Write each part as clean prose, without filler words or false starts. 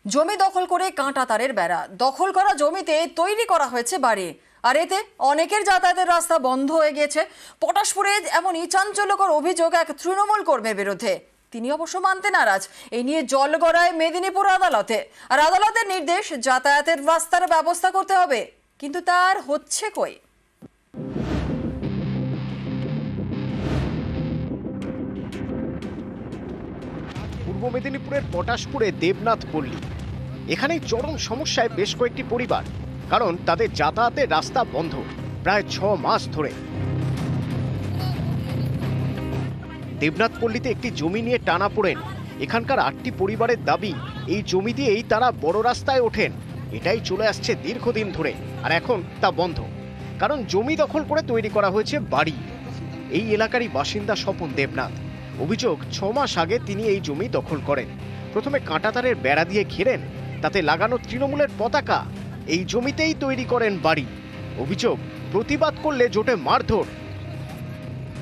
জমি দখল করে কাঁটা তারের বেড়া, দখল করা জমিতে তৈরি করা হয়েছে বাড়ি, আর এতে অনেকের যাতায়াতের রাস্তা বন্ধ হয়ে গেছে। পটাশপুরে এমনই চাঞ্চল্যকর অভিযোগ এক তৃণমূল কর্মীর বিরুদ্ধে। তিনি অবশ্য মানতে নারাজ। এই নিয়ে জল গড়ায় মেদিনীপুর আদালতে, আর আদালতের নির্দেশ যাতায়াতের রাস্তার ব্যবস্থা করতে হবে, কিন্তু তার হচ্ছে কই? পূর্ব মেদিনীপুরের পটাশপুরে দেবনাথ পল্লী, এখানেই চরম সমস্যায় বেশ কয়েকটি পরিবার, কারণ তাদের যাতায়াতের রাস্তা বন্ধ প্রায় 6 মাস ধরে। দেবনাথ পল্লীতে একটি জমি নিয়ে টানাপোড়েন। এখানকার 8টি পরিবারের দাবি, এই জমি দিয়েই তারা বড় রাস্তায় ওঠেন। এটাই চলে আসছে দীর্ঘদিন ধরে, আর এখন তা বন্ধ, কারণ জমি দখল করে তৈরি করা হয়েছে বাড়ি। এই এলাকারই বাসিন্দা স্বপন দেবনাথ। অভিযোগ, 6 মাস আগে তিনি এই জমি দখল করেন। প্রথমে কাঁটাতারের বেড়া দিয়ে ঘিরেন, তাতে লাগানো তৃণমূলের পতাকা। এই জমিতেই তৈরি করেন বাড়ি। অভিযোগ, প্রতিবাদ করলে জোটে মারধর।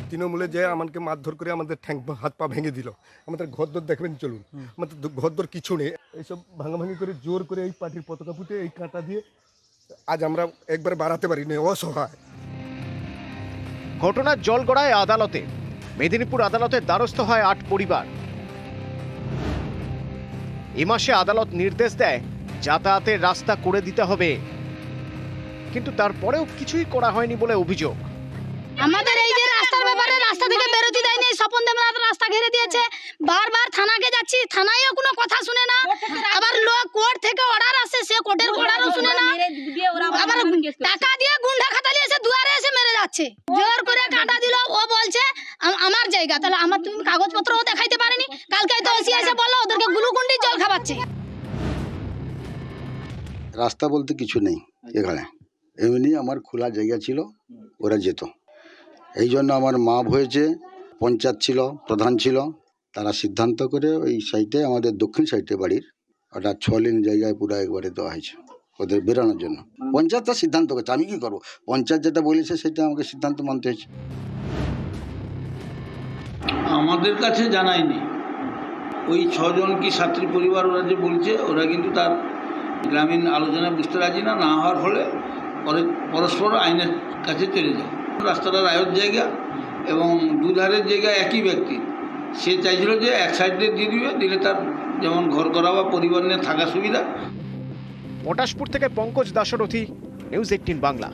তৃণমূলে যে আমাকে মারধর করে আমাদের ঠ্যাং হাত পা ভেঙে দিল। আমাদের ঘরদোর দেখবেন, চলুন, আমাদের ঘরদোর কিছু নেই। এইসব ভাঙাভাঙি করে জোর করে এই পার্টির পতাকা ফুটে এই কাঁটা দিয়ে আজ আমরা একবার বাড়াতে পারিনি, অসহায়। ঘটনার জল গড়ায় আদালতে। মেদিনীপুর আদালতের দ্বারস্থ হয় 8 পরিবার। এ মাসে আদালত নির্দেশ দেয় যাতায়াতের রাস্তা করে দিতে হবে, কিন্তু তারপরেও কিছুই করা হয়নি বলে অভিযোগ। আমাদের এই যে রাস্তার ব্যাপারে রাস্তা থেকে বেরোতে দেয়নি, স্বপন দেবনাথ রাস্তা ঘিরে দিয়েছে। বারবার থানাকে যাচ্ছি, থানায়ও কোনো কথা শুনে না। আবার লোক কোর্ট থেকে অর্ডার আসে, সে কোর্টের অর্ডারও শুনে না। আবার টাকা দিয়ে গুন্ডা খাটালি এসে দুয়ারে এসে মেরে যাচ্ছে, জোর করে কাটা দিল। ও বলছে আমার জায়গা, তাহলে আমার তুমি কাগজপত্রও দেখাইতে পারেনি। কালকে তো ওসি এসে বললো ওদেরকে গ্লুকন্ডি জল খাওয়াচ্ছে। রাস্তা বলতে কিছু নেই এখানে, এমনি আমার খোলা জায়গা ছিল, ওরা যেত। এই জন্য আমার মাপ হয়েছে, পঞ্চায়েত ছিল, প্রধান ছিল, তারা সিদ্ধান্ত করে ওই সাইডে, আমাদের দক্ষিণ সাইডে বাড়ির, ওটা 6 লেন জায়গায় পুরো একবারে দেওয়া হয়েছে ওদের বেরোনোর জন্য। পঞ্চায়েত তার সিদ্ধান্ত করছে, আমি কি করবো? পঞ্চায়েত যেটা বলেছে সেটা আমাকে সিদ্ধান্ত মানতে হয়েছে। আমাদের কাছে জানায়নি। ওই 6 জন কি 7টি পরিবার ওরা যে বলছে, ওরা কিন্তু তার গ্রামীণ আলোচনায় বুঝতে রাজি না। না হওয়ার ফলে পরস্পর আইনের কাছে চলে যায়। রাস্তাটা রায়ের জায়গা এবং দুধারের জায়গা একই ব্যক্তি। সে চাইছিল যে এক সাইডে দিয়ে দিলে তার যেমন ঘর করা বা পরিবার নিয়ে থাকা সুবিধা। পটাশপুর থেকে পঙ্কজ দাশরথী, নিউজ 18 বাংলা।